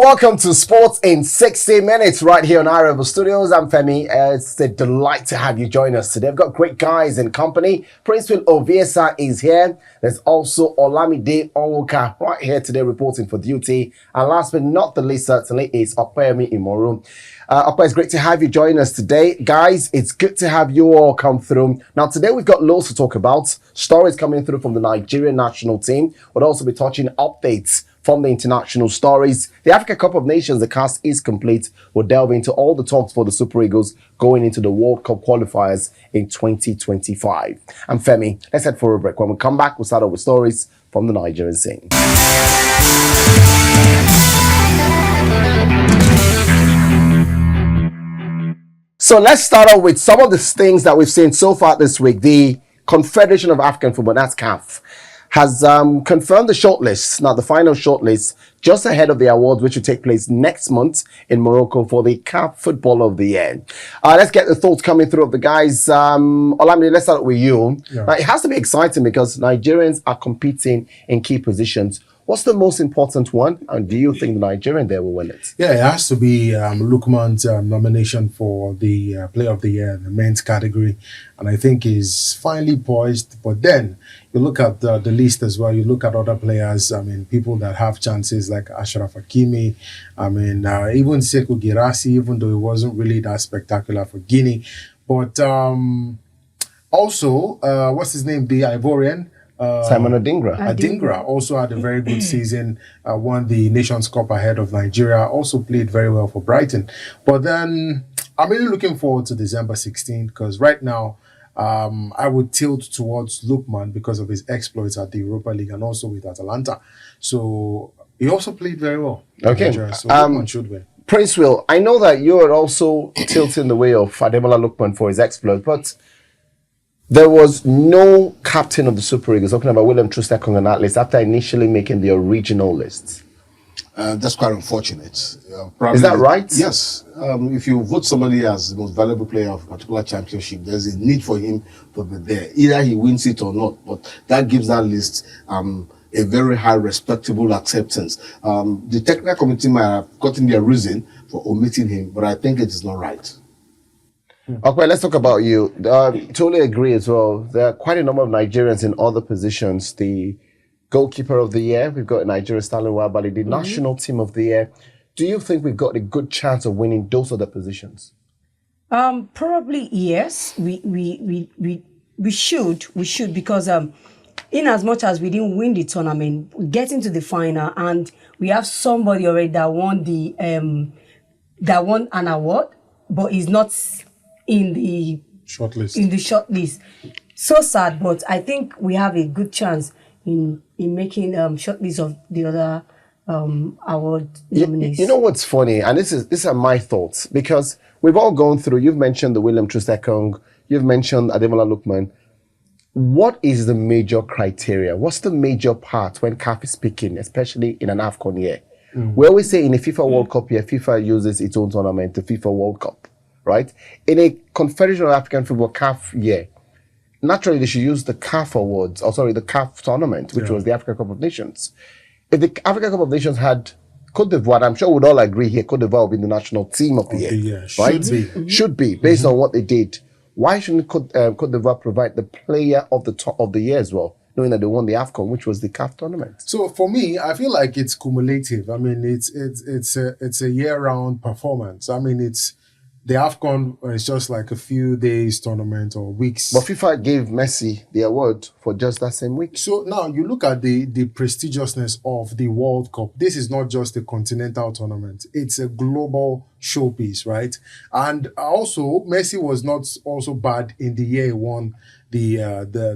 welcome to Sports in 60 Minutes right here on iRavelStudios. I'm Femi. It's a delight to have you join us today. We've got great guys in company. Princewill Oviesan is here. There's also Olamide Onwuka right here today reporting for duty. And last but not the least, certainly, is Opeyemi Imoru. Ope, it's great to have you join us today. Guys, it's good to have you all come through. Now, today we've got loads to talk about. Stories coming through from the Nigerian national team. We'll also be touching updates from the international stories. The Africa Cup of Nations, the cast is complete. We'll delve into all the talks for the Super Eagles going into the World Cup qualifiers in 2025. I'm Femi. Let's head for a break. When we come back, we'll start off with stories from the Nigerian scene. So let's start off with some of the things that we've seen so far this week. The Confederation of African Football, that's CAF, has confirmed the shortlist, now the final shortlist, just ahead of the awards, which will take place next month in Morocco for the CAF Football of the Year. Let's get the thoughts coming through of the guys. Olamide, let's start with you. Yeah. Now, it has to be exciting because Nigerians are competing in key positions. What's the most important one? And do you think the Nigerian there will win it? Yeah, it has to be Lukman's nomination for the Player of the Year in the men's category. And I think he's finally poised. But then you look at the list as well. You look at other players. I mean, people that have chances like Ashraf Hakimi. I mean, even Sekou Girassi, even though it wasn't really that spectacular for Guinea. But also, what's his name? The Ivorian. Simon Adingra. Adingra also had a very good season, won the Nations Cup ahead of Nigeria, also played very well for Brighton. But then I'm really looking forward to December 16th because right now I would tilt towards Lukman because of his exploits at the Europa League and also with Atalanta. So he also played very well. Okay. So Lukman should win. Princewill, I know that you are also tilting the way of Ademola Lookman for his exploit, but there was no captain of the Super Eagles, talking about William Troost-Ekong on that list, after initially making the original list. That's quite unfortunate. Is that right? Yes. If you vote somebody as the most valuable player of a particular championship, there's a need for him to be there. Either he wins it or not, but that gives that list a very high, respectable acceptance. The technical committee might have gotten their reason for omitting him, but I think it is not right. Okay, let's talk about you. Totally agree as well. There are quite a number of Nigerians in other positions. The goalkeeper of the year, we've got Nigeria Stanley Wabali, the national team of the year. Do you think we've got a good chance of winning those other positions? Probably yes. We should because in as much as we didn't win the tournament, we get into the final and we have somebody already that won an award, but is not in the shortlist. So sad, but I think we have a good chance in making shortlist of the other award nominees. You know what's funny, and these are my thoughts, because we've all gone through. You've mentioned the William Troost-Ekong, you've mentioned Ademola Lookman. What is the major criteria? What's the major part when CAF is speaking, especially in an AFCON year? We always say in a FIFA World Cup year, FIFA uses its own tournament, the FIFA World Cup. Right? In a Confederation of African Football CAF year, naturally they should use the CAF awards, the CAF tournament, which was the Africa Cup of Nations. If the Africa Cup of Nations had Cote d'Ivoire, I'm sure we'd all agree here, Cote d'Ivoire would be the national team of the year. Right? Should be, based on what they did. Why shouldn't Cote d'Ivoire provide the player of the year as well, knowing that they won the AFCON, which was the CAF tournament? So for me, I feel like it's cumulative. I mean, it's a year-round performance. I mean, the AFCON is just like a few days tournament or weeks. But FIFA gave Messi the award for just that same week. So now you look at the prestigiousness of the World Cup. This is not just a continental tournament. It's a global showpiece, right? And also, Messi was not also bad in the year he won the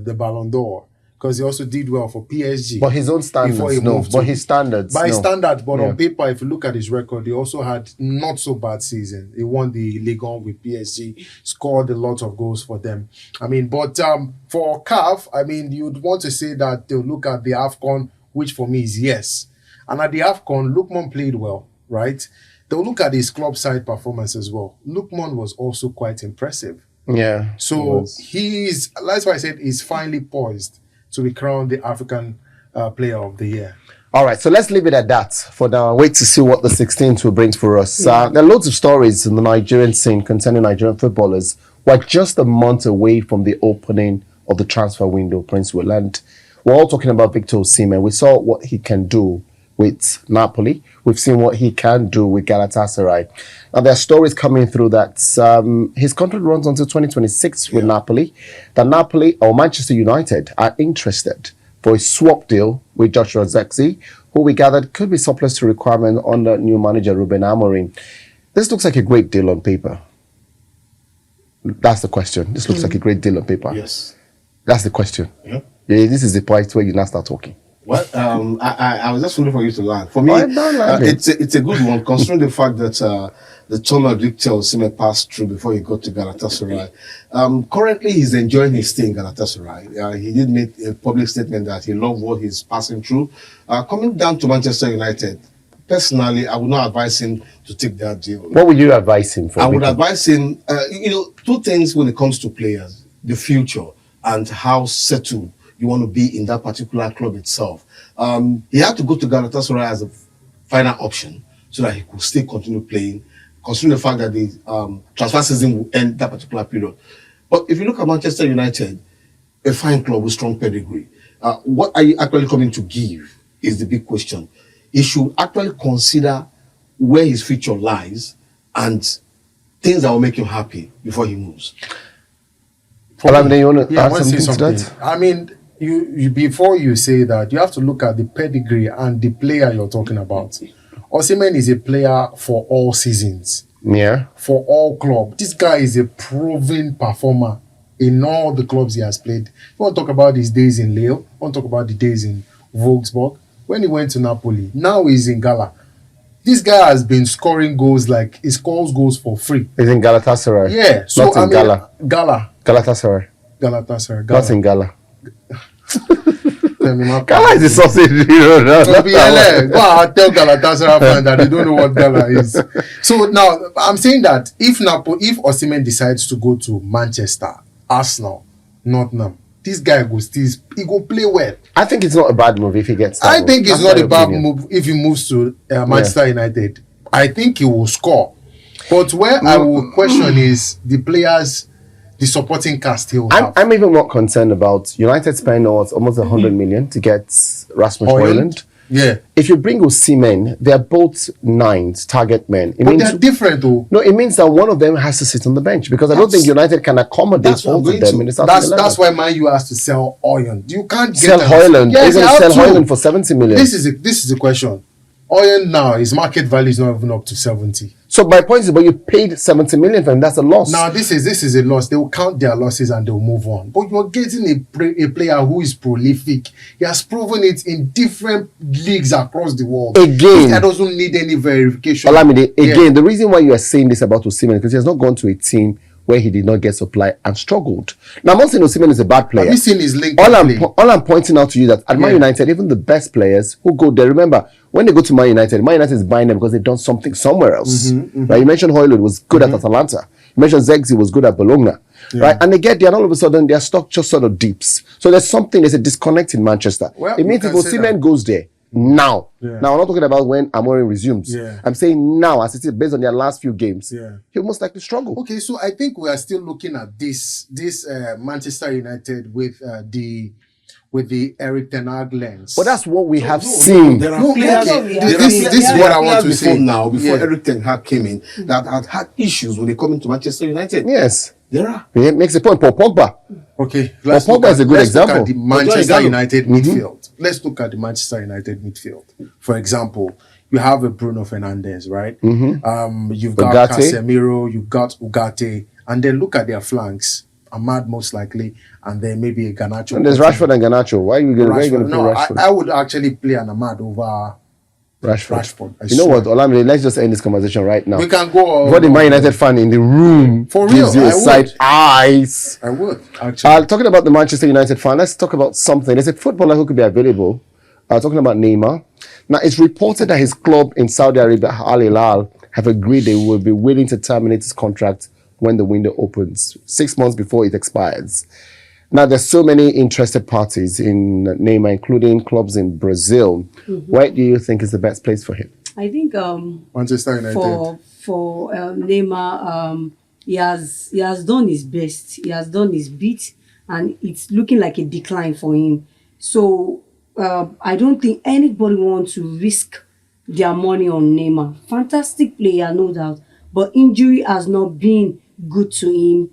Balon d'Or, because he also did well for PSG. But his own standards, no. But his standards, by standards, but on paper, if you look at his record, he also had not so bad season. He won the Ligue 1 with PSG, scored a lot of goals for them. I mean, but for CAF, I mean, you'd want to say that they'll look at the AFCON, which for me is yes. And at the AFCON, Lukman played well, right? They'll look at his club side performance as well. Lukman was also quite impressive. Yeah. So that's why I said he's finally poised to be crowned the African Player of the Year. All right, so let's leave it at that for now. Wait to see what the 16th will bring for us. There are loads of stories in the Nigerian scene concerning Nigerian footballers. We're just a month away from the opening of the transfer window, Princewill, and we're all talking about Victor Osimhen. We saw what he can do with Napoli. We've seen what he can do with Galatasaray. Now, there are stories coming through that his contract runs until 2026 with Napoli. That Napoli or Manchester United are interested for a swap deal with Joshua Zexi, who we gathered could be surplus to requirement under new manager Ruben Amorim. This looks like a great deal on paper. That's the question. This looks like a great deal on paper. Yes. That's the question. Yeah. Yeah, this is the point where you now start talking. Well, I was just waiting for you to land. For me, it's a good one, considering the fact that the turn of Victor Osimhen passed through before he got to Galatasaray. Currently, he's enjoying his stay in Galatasaray. He did make a public statement that he loved what he's passing through. Coming down to Manchester United, personally, I would not advise him to take that deal. What would you advise him for? I would advise him, two things when it comes to players: the future and how settled you want to be in that particular club itself. He had to go to Galatasaray as a final option so that he could still continue playing, considering the fact that the transfer season will end that particular period. But if you look at Manchester United, a fine club with strong pedigree, what are you actually coming to give is the big question. He should actually consider where his future lies and things that will make him happy before he moves. Olamide, you want to add I want to say something to something. that? I mean, you before you say that, you have to look at the pedigree and the player you're talking about. Osimhen is a player for all seasons, Yeah. for all clubs. This guy is a proven performer in all the clubs he has played. You want to talk about his days in Lille, you want to talk about the days in Wolfsburg, when he went to Napoli, now he's in Gala. This guy has been scoring goals, like he scores goals for free. He's in Galatasaray. Yeah, so Not in Gala. Galatasaray. Not in Gala. Gala is a sausage. Go and tell Galatasaray fans that they don't know what Gala is. So now I'm saying that if Osimhen decides to go to Manchester, Arsenal, Nottingham, this guy he go play well. I think it's not a bad move if he gets that. I think it's not a bad opinion. move if he moves to Manchester United. I think he will score. But where I will question is the players, the supporting cast he will have. I'm even more concerned about United spending almost 100 million to get Rasmus Højlund. Yeah. If you bring Osimhen, they're both nines, target men. But they're different though. No, it means that one of them has to sit on the bench because I don't think United can accommodate both of them in the starting 11. That's why Man U has to sell Højlund. You can't sell Højlund. Yes, They're going to sell Højlund for 70 million. This is a question. Højlund now, his market value is not even up to 70. So my point is, but you paid 70 million for him. That's a loss. Now this is a loss. They will count their losses and they'll move on. But you're getting a player who is prolific. He has proven it in different leagues across the world. Again, this guy doesn't need any verification. Olamide, again, the reason why you are saying this about Osimhen is because he has not gone to a team where he did not get supply and struggled. Now, I'm not saying Osimhen is a bad player. Have you seen his link? All I'm pointing out to you that at Man United, even the best players who go there, remember, when they go to Man United is buying them because they've done something somewhere else. Right? You mentioned Højlund was good at Atalanta. You mentioned Zexi was good at Bologna. Right? And they get there and all of a sudden their stock just sort of dips. So there's a disconnect in Manchester. Well, it means if Osimhen goes there, now. Now, I'm not talking about when Amorim resumes. I'm saying now, as it is based on their last few games, he'll most likely struggle. Okay, so I think we are still looking at this Manchester United with the Eric Ten Hag lens. But that's what we have seen. There are players. This is what I want to say now. Before Eric Ten Hag came in, that had issues when they come into Manchester United. Yes. There are. It makes a point. Paul Pogba. Okay, Pogba is a good example. Look at the Manchester United midfield. Let's look at the Manchester United midfield. For example, you have a Bruno Fernandes, right? You've got Casemiro, you've got Ugarte, and then look at their flanks. Ahmad most likely, and then maybe a Garnacho. And there's Rashford and Garnacho. Why are you going to play Rashford? I would actually play an Ahmad over Rashford. You know what, Olamide, let's just end this conversation right now. We can go. What the Man United fan in the room for real, gives you side eyes. I would actually. Talking about the Manchester United fan, let's talk about something. There's a footballer who could be available. Talking about Neymar. Now, it's reported that his club in Saudi Arabia, Al Hilal, have agreed they will be willing to terminate his contract when the window opens, 6 months before it expires. Now, there's so many interested parties in Neymar, including clubs in Brazil. Where do you think is the best place for him? I think Manchester United. For Neymar, he has done his best. He has done his bit, and it's looking like a decline for him. So I don't think anybody wants to risk their money on Neymar. Fantastic player, no doubt, but injury has not been good to him.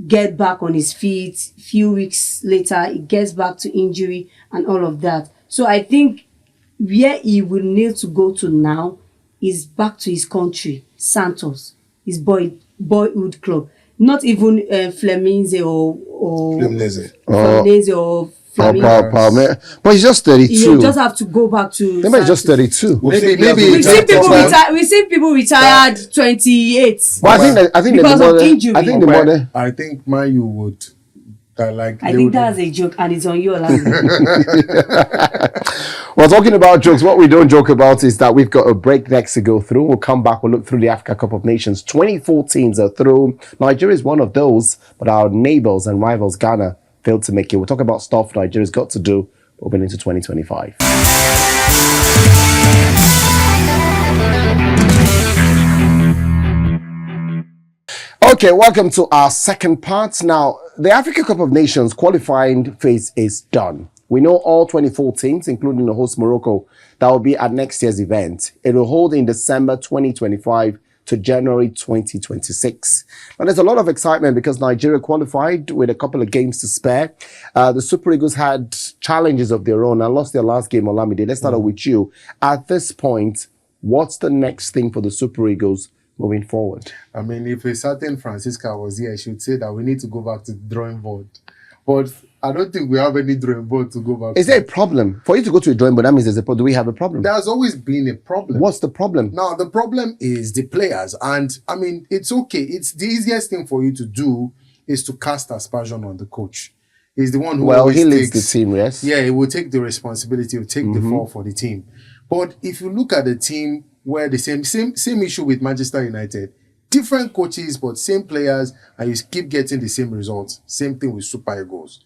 Get back on his feet. Few weeks later, he gets back to injury and all of that. So I think where he will need to go to now is back to his country, Santos, his boyhood club. Not even Fluminense or Flamingo. But he's just 32. You just have to go back to. Maybe he's just 32. Maybe we see people retired 28. Well, I think because of injury. I think Man U would. I think that's a joke, and it's on you, Olamide. Well, talking about jokes, what we don't joke about is that we've got a break next to go through. We'll come back, we'll look through the Africa Cup of Nations. 24 teams are through. Nigeria is one of those, but our neighbors and rivals, Ghana, failed to make it. We'll talk about stuff Nigeria's got to do moving into 2025. Okay, welcome to our second part. Now, the Africa Cup of Nations qualifying phase is done. We know all 24 teams, including the host Morocco, that will be at next year's event. It will hold in December 2025 to January 2026. And there's a lot of excitement because Nigeria qualified with a couple of games to spare. The Super Eagles had challenges of their own and lost their last game, Olamide. Let's start with you. At this point, what's the next thing for the Super Eagles moving forward? I mean, if a certain Francisca was here, she would say that we need to go back to the drawing board. But I don't think we have any drawing board to go back to. Is there a problem? For you to go to a drawing board, that means there's a problem. Do we have a problem? There's always been a problem. What's the problem? Now, the problem is the players. And, I mean, it's okay. It's the easiest thing for you to do is to cast aspersion on the coach. He's the one who he leads the team, yes? Yeah, he will take the responsibility. He will take the fall for the team. But if you look at the team where the same issue with Manchester United, different coaches, but same players, and you keep getting the same results. Same thing with Super Eagles.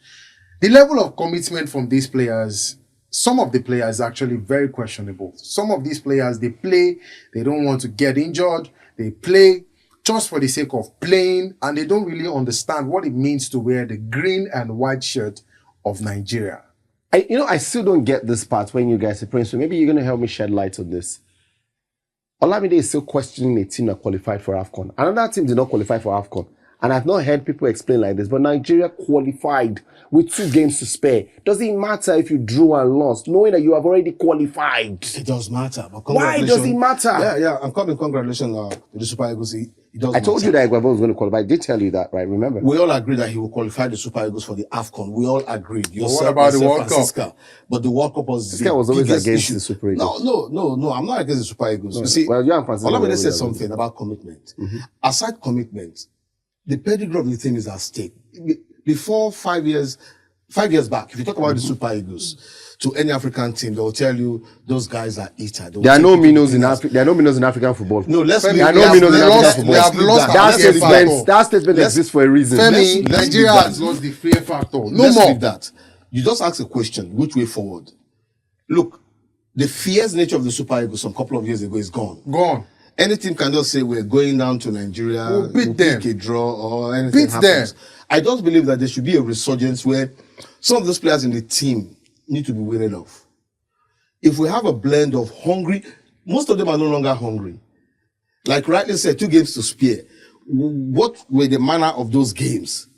The level of commitment from these players, some of the players are actually very questionable. Some of these players, they play, they don't want to get injured. They play just for the sake of playing, and they don't really understand what it means to wear the green and white shirt of Nigeria. I still don't get this part when you guys say, Prince, so maybe you're going to help me shed light on this. Olamide is still questioning a team that qualified for AFCON. Another team did not qualify for AFCON. And I've not heard people explain like this, but Nigeria qualified with 2 games to spare. Does it matter if you drew and lost, knowing that you have already qualified? It does matter. But why does it matter? Yeah, I'm coming. Congratulations to the Super Eagles. It does I told you that iRavel was going to qualify. I did tell you that, right? Remember? We all agreed that he will qualify the Super Eagles for the AFCON. We all agreed. What about the World Cup? But the World Cup was this guy was always against the Super Eagles. No. I'm not against the Super Eagles. No. You see, well, you and Francisco Olamide said something about commitment. Aside commitment, the pedigree of the team is at stake. Before 5 years back, if you talk about the Super Eagles to any African team, they will tell you those guys are eater. There are no minnows in Africa. There are no minnows in African football. No, let's there are no minnows in African football. That statement exists for a reason. Femi, Nigeria has lost the fear factor. Let's leave that. You just ask a question: which way forward? Look, the fierce nature of the Super Eagles some couple of years ago is gone. Gone. Any team can just say we're going down to Nigeria, we'll beat them, a draw or anything happens. I just believe that there should be a resurgence where some of those players in the team need to be weaned off. If we have a blend of hungry, most of them are no longer hungry. Like rightly said, 2 games to spare. What were the manner of those games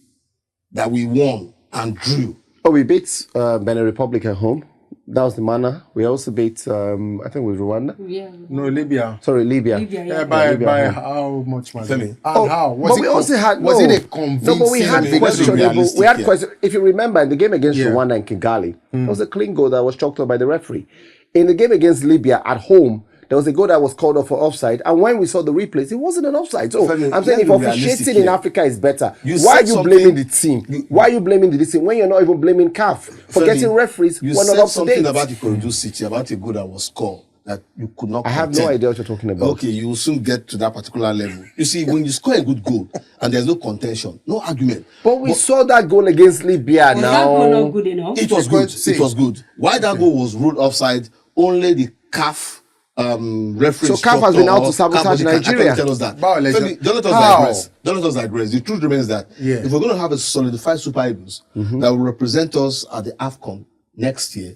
that we won and drew? Oh, we beat Benin Republic at home. That was the manner. We also beat, I think it was Rwanda. Yeah. No, Libya. Sorry, Libya. Yeah, by how much money? Femi. And how? Was it a convincing? No, but we had questionable. We had question. If you remember, in the game against Rwanda and Kigali, there was a clean goal that was chalked up by the referee. In the game against Libya at home, there was a goal that was called off for offside, and when we saw the replays, it wasn't an offside. So Femi, I'm saying if officiating in Africa is better, why are you blaming the team? Why are you blaming the team when you're not even blaming CAF for getting referees who are not up to date? You said something about the Ikorodu City, about a goal that was scored. that you could not I have contend. no idea what you're talking about. Okay, you will soon get to that particular level. You see, when you score a good goal and there's no contention, no argument. But we saw that goal against Libya Was that goal now. not good enough? It was good. It was good. Why that goal was ruled offside, only the CAF referee. So CAF has been out to sabotage Nigeria. Tell us that. Femi, Don't let us digress. Don't let us digress. The truth remains that if we're going to have a solidified Super Eagles that will represent us at the AFCON next year,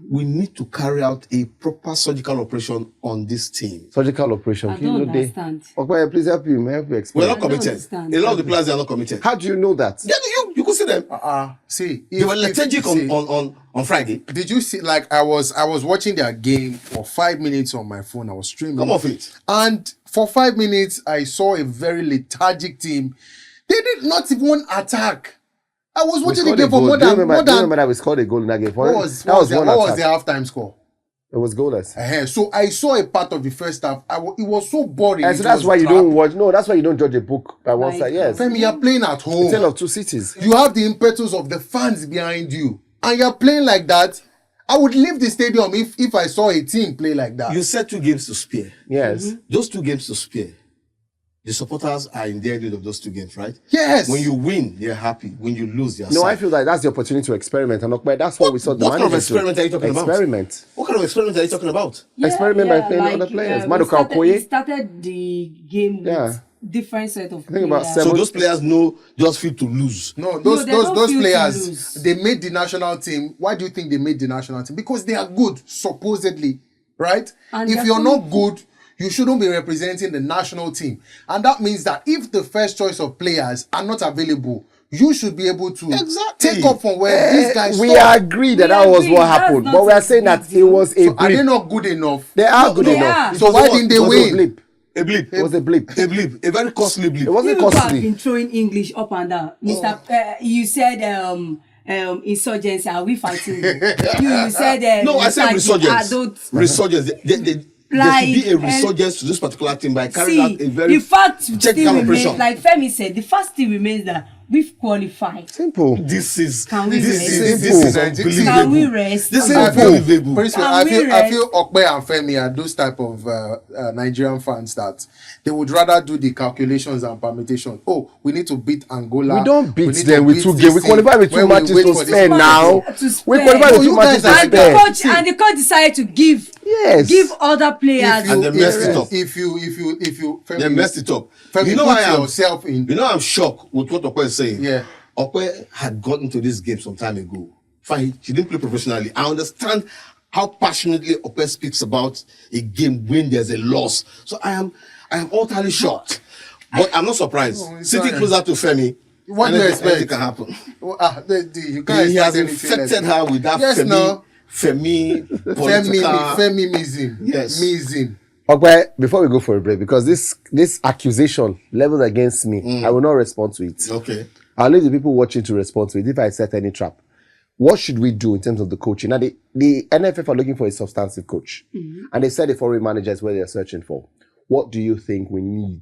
we need to carry out a proper surgical operation on this team. Surgical operation. I don't understand. Okay, please help you explain. We're not committed. A lot of the players are not committed. How do you know that? Yeah, you could see them. See, They were lethargic on Friday. Did you see? Like I was watching their game for 5 minutes on my phone. I was streaming. Come off it. And for 5 minutes, I saw a very lethargic team. They did not even attack. I was watching the game for more than. Do you remember that we scored a goal in that game? What was the halftime score? It was goalless. So I saw a part of the first half. It was so boring. And so that's why you don't watch. No, that's why you don't judge a book by one side. Yes. Femi, you're playing at home. Tale of two cities. You have the impetus of the fans behind you, and you're playing like that. I would leave the stadium if I saw a team play like that. You said 2 games to spare. Yes. Those 2 games to spare. The supporters are in their need of those 2 games, right? Yes. When you win, they're happy. When you lose, they're sad. No, I feel like that's the opportunity to experiment. And that's what we saw. What kind of experiment are you talking about? Experiment. What kind of experiment are you talking about? Experiment by playing other players. Maduka Okoye. We started the game with different set of players. about So those players just feel to lose. No, they those don't feel to players, lose. they made the national team. Why do you think they made the national team? Because they are good, supposedly, right? And if you're not good, you shouldn't be representing the national team. And that means that if the first choice of players are not available, you should be able to take up from where these guys We stop. agree that was agree. what That's happened. not But we a are saying that big it was a So are they blip. not good enough? They are good they enough. are. So why didn't they It was a win? blip. A blip. It was a blip. A blip. A very costly blip. It wasn't You have costly. been throwing English up and down. Mr. You said insurgency. Are we fighting? you said No, I said resurgence. Resurgence. There should be a resurgence to this particular team by carrying out a very the fact still technical remains, operation. like Femi said, the fact still remains that we've qualified. Simple. This is Can we this rest? is unbelievable. Can we rest? This is I feel, unbelievable. Princewill, Can I we feel rest? Okpe and Femi are those type of Nigerian fans that they would rather do the calculations and permutations. Oh, we need to beat Angola. We don't beat need to them with beat 2 this games. We team. qualify with 2 When we matches wait to for this spare match. now. To We spare. qualify with Oh, 2 you matches guys to are- And the spare. coach decided to give other players. And they messed it up. If you Femi, They messed it up. Femi, You know put I am. yourself in. You know I'm shocked with what Okwe is saying. Yeah. Okwe had gotten to this game some time ago. Fine, she didn't play professionally. I understand how passionately Okwe speaks about a game when there's a loss. So I am utterly shocked. But I'm not surprised. it's Sitting fine. closer to Femi, What do you expect? anything can happen. You can't He has expect anything infected less. her with that Yes, no. Femi political. Feminism. Yes. Mism. Okay, before we go for a break, because this accusation leveled against me, I will not respond to it. Okay. I'll leave the people watching to respond to it if I set any trap. What should we do in terms of the coaching? Now, the NFF are looking for a substantive coach. And they said the foreign manager is where they're searching for. What do you think we need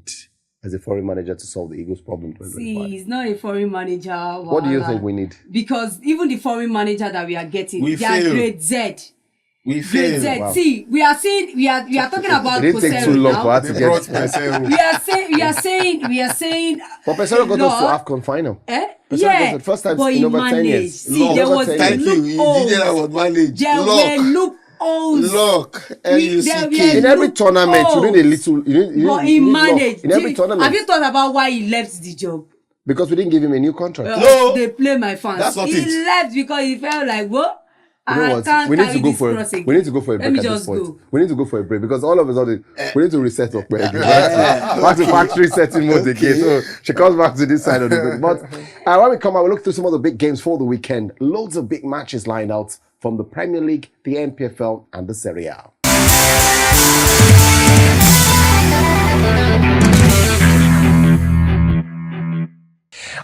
as a foreign manager to solve the Eagles' problem? See, he's not a foreign manager. What do you think we need? Because even the foreign manager that we are getting, We they are fail. grade Z. We Grade failed. Z. Wow. See, we are talking about It didn't take too Kosero long now. for us to They brought get. Peseiro. We are saying. But Pesaro got us to Lord, AFCON final. Eh? Pesaro Yeah, got the first time but in he over 10 managed. years. See, there was Thank you. He did that was managed. There were loopholes. Look. There L-U-C-K. In every tournament, you need a little. But he managed. In every tournament. Have you thought about why he left the job? Because we didn't give him a new contract. No. They play my fans. That's not he it. left because he felt like, what? You know I what? can't We need carry to go this for cross again. we need to go for a Let break me at this just point. go. We need to go for a break because all of a sudden we need to reset up back to factory setting mode again. So she comes back to this side of the break. But when we come out, we look through some of the big games for the weekend. Loads of big matches lined out from the Premier League, the NPFL, and the Serie A.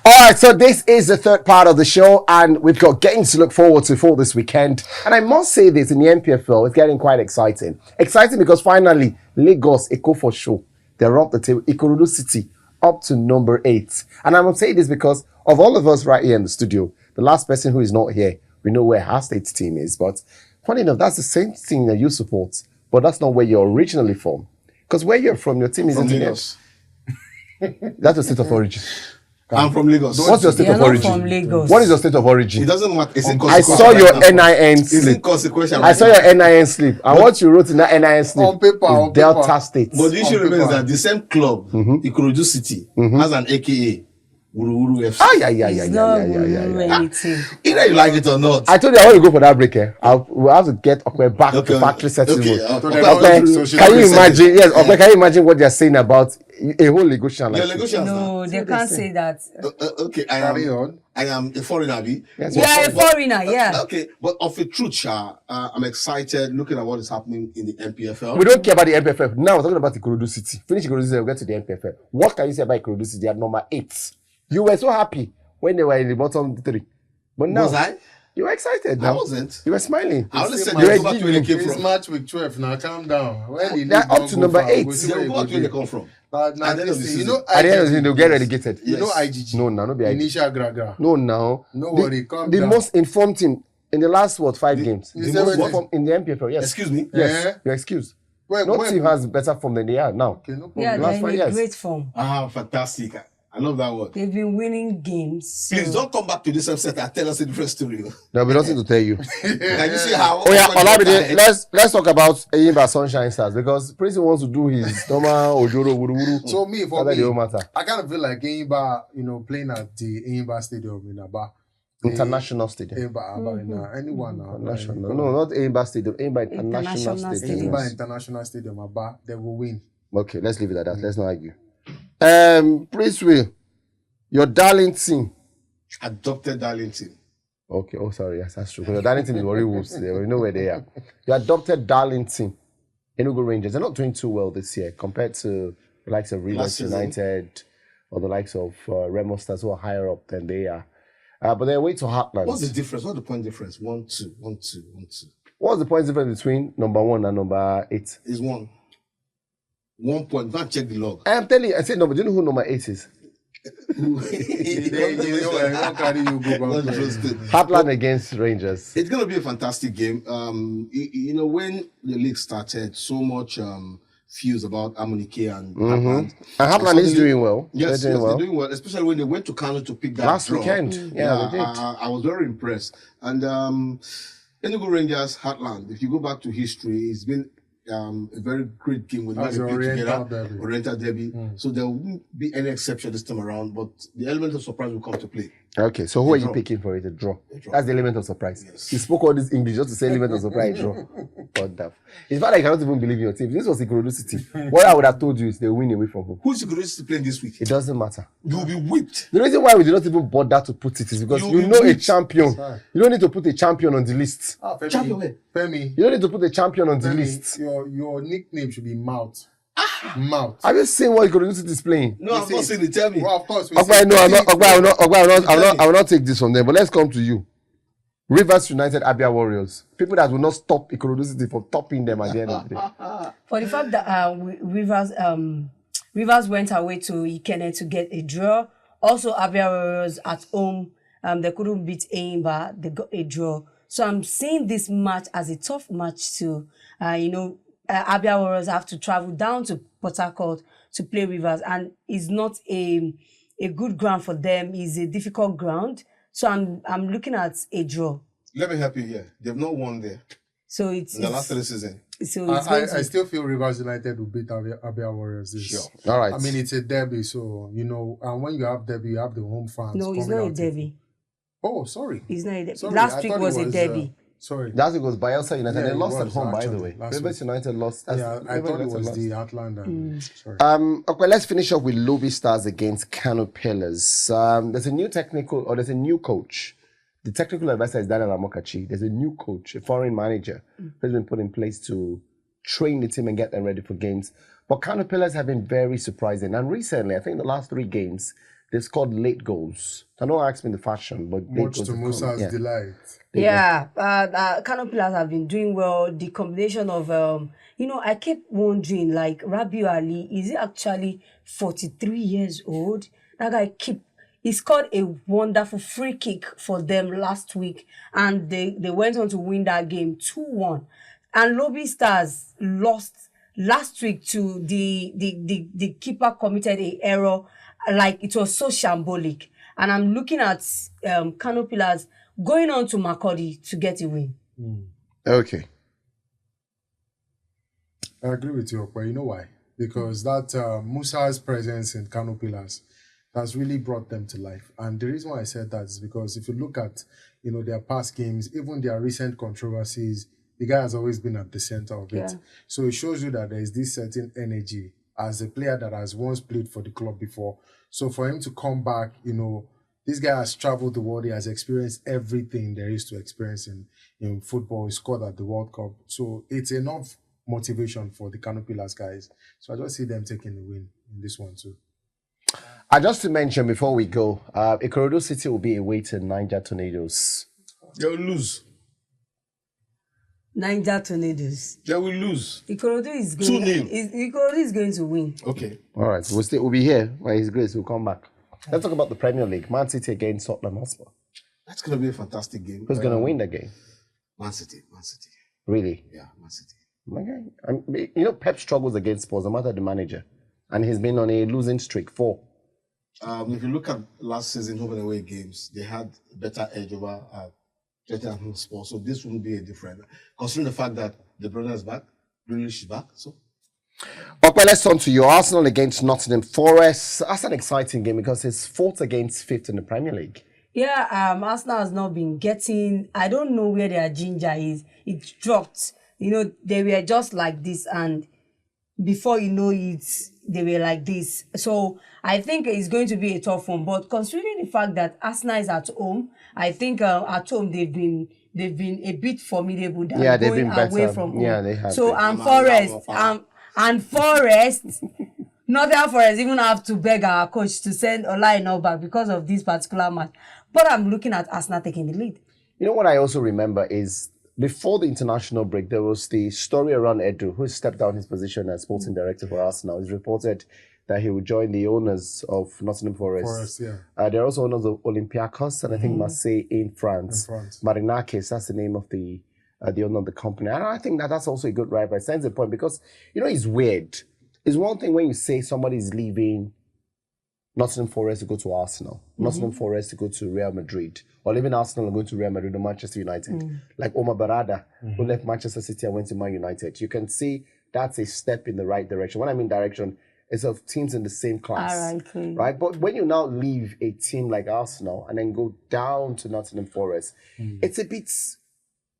All right, so this is the third part of the show, and we've got games to look forward to for this weekend. And I must say this, in the NPFL, it's getting quite exciting. Exciting because finally, Lagos, Eko for show. They're up the table. Ikorodu City, up to number 8. And I'm going to say this because of all of us right here in the studio, the last person who is not here, we know where our state's team is. But funny enough, that's the same thing that you support. but that's not where you're originally from. Because where you're from, your team is in Lagos. That's your state of origin. I'm from Lagos. What's your state You're of not origin? from Lagos. What is your state of origin? It doesn't matter. It's I inconsequential. saw your right now. NIN It's slip. inconsequential. I saw your NIN slip. And what you wrote in that NIN slip On paper, is on Delta paper. State. But the issue On remains paper. that the same club, Ikorodu City, has an AKA, Uru FC. It's not anything. Either you like it or not. I told you I want to go for that break. We'll have to get Okwe back to factory settlement. Can you imagine? Yes, Okwe, can you imagine what they're saying about a whole negotiation like Your this? negotiations now. No, they can't say that. Okay, Carry on. I am a foreigner, Abi. Yes, You are a foreigner, yeah. Okay, but of a truth, Sha, I'm excited looking at what is happening in the MPFL. We don't care about the MPFL. Now we're talking about Ikorodu City. Finish Ikorodu City, we'll get to the MPFL. What can you say about Ikorodu City? They are number 8. You were so happy when they were in the bottom 3. But now, Was I? you were excited. I Now. wasn't. You were smiling. I only said You they were go back to where they came It's from. match week 12 now. Calm down. Where the They're league up don't to go number far, 8. we see They where will it go back to where go they dey. come from. But now, At the end of the you season. know, At the end of the day, IGG, they'll get relegated. You know Yes. IGG. No, now, no be IGG. Initial Gragra. No, now. No worry, calm the down. most informed team in the last, 5 games? the The most most what? informed in the MPFL, yes. Excuse me? Yes, Eh? you're excused. When, No team has better form than they are now. Okay, no problem. Yeah, Last they're 5 in a years. great form. Ah, fantastic. I love that word. They've been winning games. So Please don't come back to this upset and tell us a different story. There'll be nothing to tell you. Can you see how? Oh yeah, Olamide, let's talk about Eyimba Sunshine Stars because Prince wants to do his normal Ojoro Wuru. So me, for That's me, the whole matter. I kind of feel like Eyimba, playing at the Eyimba Stadium in Aba. International Stadium. Eyimba Aba in anyone now. International. No, not Eyimba Stadium. Eyimba International International Stadium. Eyimba International Stadium Aba, they will win. Okay, let's leave it at that. Let's not argue. Princewill, your darling team. Adopted Darlington. Okay, oh sorry, yes, that's true. Because your darling team is Warri Wolves. They already know where they are. Your adopted darling team, Enugu Rangers. They're not doing too well this year compared to the likes of Rivers United or the likes of Remo Stars who are higher up than they are. But they're away to Heartland. What's the difference? What's the point difference? 1-2, 1-2, 1-2. What's the point difference between number 1 and number 8? Is 1. 1 point. Go and check the log. I'm telling you, I said number. Do you know who number 8 is? Heartland against Rangers. It's going to be a fantastic game. When the league started, so much fuse about Amunike and Heartland. And Heartland is doing well. Yes, they're doing doing well, especially when they went to Kano to pick that last draw. weekend. Yeah, they did. I was very impressed. And Enugu Rangers, Heartland, if you go back to history, it's been a very great game with That's Mali Oriental together, Derby. Oriental Derby. So there won't be any exception this time around, but the element of surprise will come to play. Okay, so who are you draw. picking for it? A draw. draw. That's the element of surprise. Yes. You spoke all this English just to say element of surprise. Draw. God damn. It's not like I cannot even believe in your team. This was Ikorodu City. What I would have told you is they win away from home. Who's going to play this week? It doesn't matter. You will be whipped. The reason why we did not even bother to put it is because You'll you be know a whipped. champion. Sorry. You don't need to put a champion on the list. Champion where? Femi, You don't need to put a champion on the list. your nickname should be Mouth. Mouth. Have you seen what Ikorodu City is playing? No, I've not seen it. Tell me. Well, of course. I will not take this from them, but let's come to you. Rivers United Abia Warriors. People that will not stop Ikorodu City from topping them at the end of the day. For the fact that Rivers went away to Ikene to get a draw. Also, Abia Warriors at home, they couldn't beat Eyimba. They got a draw. So I'm seeing this match as a tough match too. Abia Warriors have to travel down to Port Harcourt to play Rivers, and it's not a good ground for them. It's a difficult ground. So I'm looking at a draw. Let me help you here. They've not won there So it's in the last 3 seasons. So it's going I still feel Rivers United will beat Abia Warriors this. Sure. All right. I mean, it's a derby, so and when you have derby, you have the home fans. No, it's coming not a out. derby. Oh, sorry. It's not a derby. Sorry, Last I week thought it was a derby. Sorry. Last week was Bayelsa United. Yeah, They it lost at was, home, by the actually, way. last Rivers United lost. Yeah, I thought it was lost. the Atlanta. Sorry. Okay, let's finish up with Lobby Stars against Kano Pillars. There's a new coach. The technical advisor is Daniel Amokachi. There's a new coach, a foreign manager, who's been put in place to train the team and get them ready for games. But Kano Pillars have been very surprising. And recently, I think the last 3 games, they've scored late goals. I know I asked me the fashion, but late Much goals to have Musa's come. delight. Yeah, Kano Pillars have been doing well. The combination of, I kept wondering, like, Rabiu Ali, is he actually 43 years old? That guy he scored a wonderful free kick for them last week, and they went on to win that game 2-1. And Lobby Stars lost last week to the keeper committed a error, like it was so shambolic. And I'm looking at Kano Pillars going on to Makurdi to get a win. Okay. I agree with you, but you know why? Because that Musa's presence in Kano Pillars has really brought them to life. And the reason why I said that is because if you look at, their past games, even their recent controversies, the guy has always been at the center of it. So it shows you that there is this certain energy as a player that has once played for the club before. So for him to come back, this guy has traveled the world. He has experienced everything there is to experience in football. He scored at the World Cup. So it's enough motivation for the Kano Pillars guys. So I just see them taking the win in this one too. Just to mention before we go, Ikorodu City will be away to Niger Tornadoes. They will lose. Niger Tornadoes. They will lose. Ikorodu is going to win. Okay. All right, so we'll be here by His Grace. We'll come back. Let's talk about the Premier League. Man City against Tottenham Hotspur. That's going to be a fantastic game. Who's going to win the game? Man City. Really? Yeah, Man City. Okay. Pep struggles against Spurs, no matter the manager. And he's been on a losing streak, 4. If you look at last season home and away games, they had a better edge over Tottenham Hotspur. So this wouldn't be a different. Considering the fact that De Bruyne is back, Grealish is back. So. Okay, let's turn to your Arsenal against Nottingham Forest. That's an exciting game because it's 4th against 5th in the Premier League. Yeah, Arsenal has not been getting. I don't know where their ginger is. It dropped. They were just like this, and before you know it, they were like this. So I think it's going to be a tough one. But considering the fact that Arsenal is at home, I think at home they've been a bit formidable than going away from home. Yeah, they have. So and Forest, Northern Forest even have to beg our coach to send Olaino back because of this particular match. But I'm looking at Arsenal taking the lead. You know what I also remember is before the international break, there was the story around Edu, who stepped down his position as sporting director for Arsenal. It's reported that he would join the owners of Nottingham Forest. They're also owners of Olympiacos and I think Marseille in France. Marinakis, that's the name of the owner of the company. And I think that's also a good right by sense of point because, it's weird. It's one thing when you say somebody's leaving Nottingham Forest to go to Arsenal, Nottingham Forest to go to Real Madrid, or leaving Arsenal and going to Real Madrid or Manchester United. Like Omar Barada, who left Manchester City and went to Man United. You can see that's a step in the right direction. When I mean direction, it's of teams in the same class. Right? But when you now leave a team like Arsenal and then go down to Nottingham Forest, it's a bit...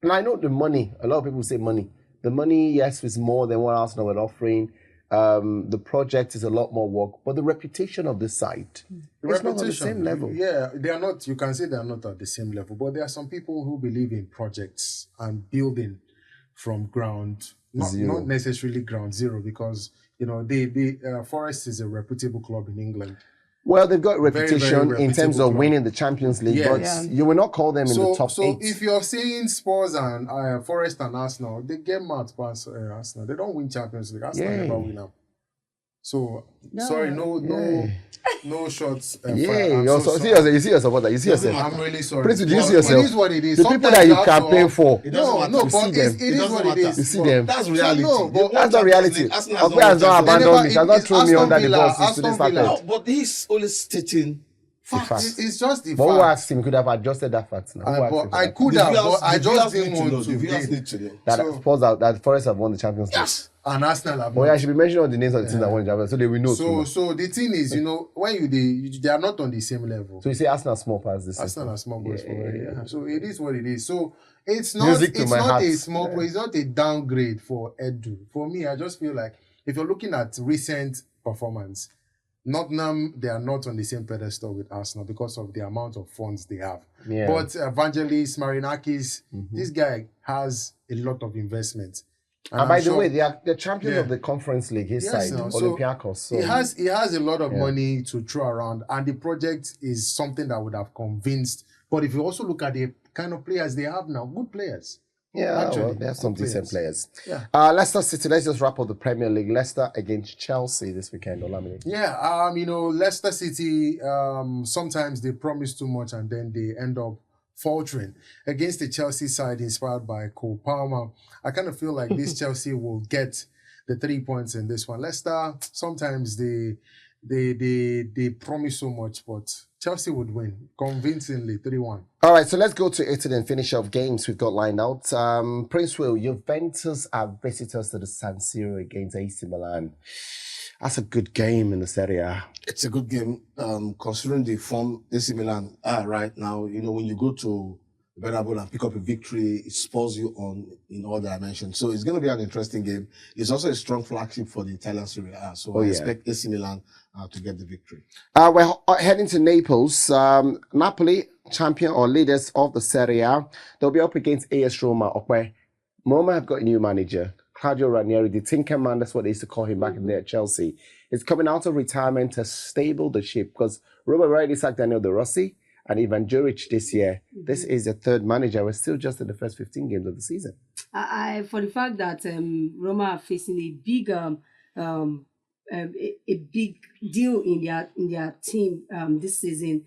And I know the money, a lot of people say money. The money, yes, is more than what Arsenal were offering. The project is a lot more work, but the reputation of the site is not on the same level. Yeah, they are not, you can say they are not at the same level, but there are some people who believe in projects and building from ground, not necessarily ground zero, because, Forest is a reputable club in England. Well, they've got a reputation in terms of winning the Champions League, but you will not call them in the top 8. So if you're saying Spurs and Forest and Arsenal, they get mad past Arsenal. They don't win Champions League. Arsenal never win them. So, sorry, no shots. You see your supporter. You see yourself. I'm really sorry. Prince, do you see yourself? It is what it is. The people that you campaign for. It is what it is. You see them. That's reality. That's not reality. Okwe has not abandoned me. He has not thrown me under the bus since today started. No, but he's only stating facts. It's just the fact. But who asked him? Could have adjusted that fact now. I could have, but I just didn't want to. That Forest have won the Champions League. Yes. And Arsenal have won. I should be mentioning all the names of the teams that won the Champions League, so they will know. So the thing is, when they are not on the same level. So you say Arsenal small pass this. Arsenal are small boys for So it is what it is. So it's not a small play. It's not a downgrade for Edu. For me, I just feel like if you're looking at recent performance, Nottingham, they are not on the same pedestal with Arsenal because of the amount of funds they have. Yeah. But Evangelis Marinakis, this guy has a lot of investment. And by the way, they are the champions of the Conference League, his side, Olympiacos. So he has a lot of money to throw around, and the project is something that would have convinced. But if you also look at the kind of players they have now, good players. Yeah, actually, they have some decent players. Yeah. Leicester City, let's just wrap up the Premier League. Leicester against Chelsea this weekend, Olamide. Yeah, Leicester City, sometimes they promise too much and then they end up faltering against the Chelsea side inspired by Cole Palmer. I kind of feel like this Chelsea will get the 3 points in this one. Leicester, sometimes they promise so much, but Chelsea would win convincingly 3-1. All right, so let's go to Italy and finish off games we've got lined out. Princewill, Juventus are visitors to the San Siro against AC Milan. That's a good game in the Serie A. It's a good game, considering the form AC Milan are right now. When you go to Bernabeu and pick up a victory, it spurs you on in all dimensions. So it's going to be an interesting game. It's also a strong flagship for the Italian Serie A. So I expect AC Milan to get the victory. We're heading to Naples. Napoli, champion or leaders of the Serie A, they'll be up against AS Roma. Okay, Roma have got a new manager, Claudio Ranieri, the Tinker Man. That's what they used to call him back in there at Chelsea. He's coming out of retirement to stable the ship because Roma already sacked Daniel De Rossi and Ivan Juric this year. This is the third manager. We're still just in the first 15 games of the season. For the fact that Roma are facing a big deal in their team this season,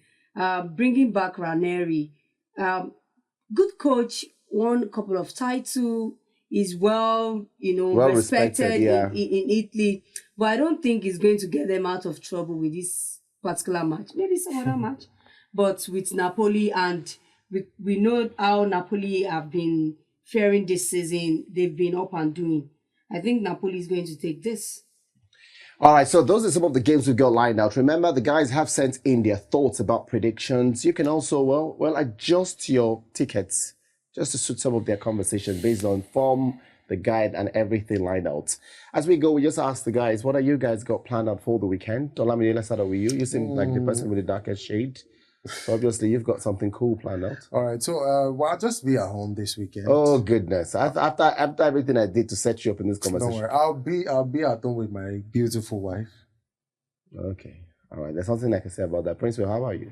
bringing back Ranieri, good coach, won a couple of titles, is well respected in Italy, but I don't think he's going to get them out of trouble with this particular match. Maybe some other match. But with Napoli, and we know how Napoli have been faring this season. They've been up and doing. I think Napoli is going to take this. All right, so those are some of the games we've got lined out. Remember, the guys have sent in their thoughts about predictions. You can also, well, adjust your tickets just to suit some of their conversation based on form, the guide, and everything lined out. As we go, we just ask the guys, what are you guys got planned out for the weekend? Olamide, let's start with you. You seem like the person with the darkest shade. So obviously, you've got something cool planned out. All right, so I'll just be at home this weekend. Oh goodness! After everything I did to set you up in this conversation, don't worry. I'll be at home with my beautiful wife. Okay, all right. There's something I can say about that. Princewill, how about you?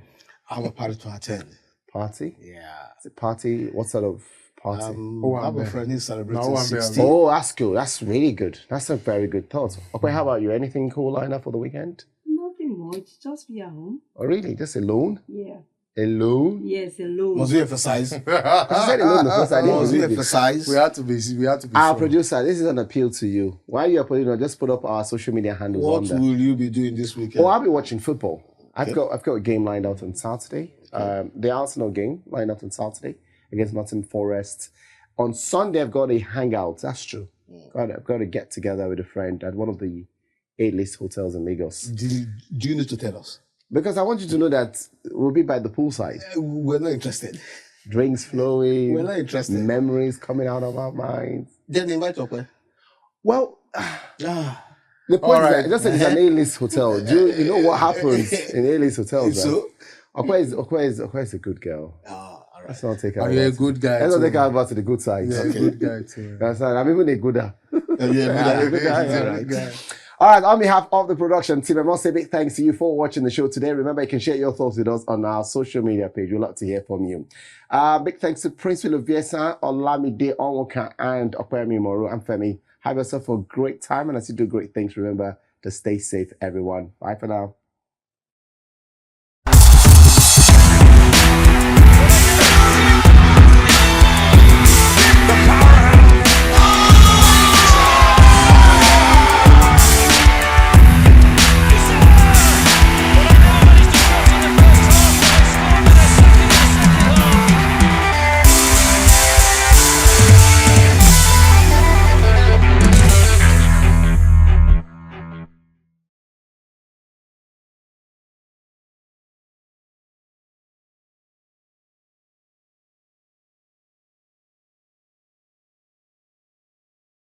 I have a party to attend. Party? Yeah. Is it party? What sort of party? I have a friend who's celebrating 60. Oh, that's cool. That's really good. That's a very good thought. Okay, how about you? Anything cool lined up for the weekend? Nothing much. Just be at home. Oh, really? Just alone? Yeah. Alone? Yes, alone. Must we emphasize? You said alone the first time. Must we emphasize? We have to be. Our sure. producer, this is an appeal to you. Why you are putting on? Just put up our social media handles on What there. will you be doing this weekend? Oh, I'll be watching football. I've got a game lined out on Saturday. The Arsenal game lined out on Saturday against Nottingham Forest. On Sunday, I've got a hangout. That's true. I've got to get together with a friend at one of the A-list hotels in Lagos. Do you need to tell us? Because I want you to know that we'll be by the poolside. We're not interested. Drinks flowing. We're not interested. Memories coming out of our minds. Then invite Opeyemi. Well, the point is that I just said it's an A-list hotel. Do you know what happens in A-list hotels? Right? So, Opeyemi is a good girl. All right. Let's not take her. Are you a good guy? Let's not take her over to the good side. Yeah, a good guy too. That's right. I'm even a gooder. Yeah, a good guy. All right, on behalf of the production team, I must say big thanks to you for watching the show today. Remember, you can share your thoughts with us on our social media page. We'd love to hear from you. Big thanks to Princewill Oviesan, Olamide, Onwuka, and Opeyemi Imoru. I'm Femi. Have yourself a great time, and as you do great things, remember to stay safe, everyone. Bye for now.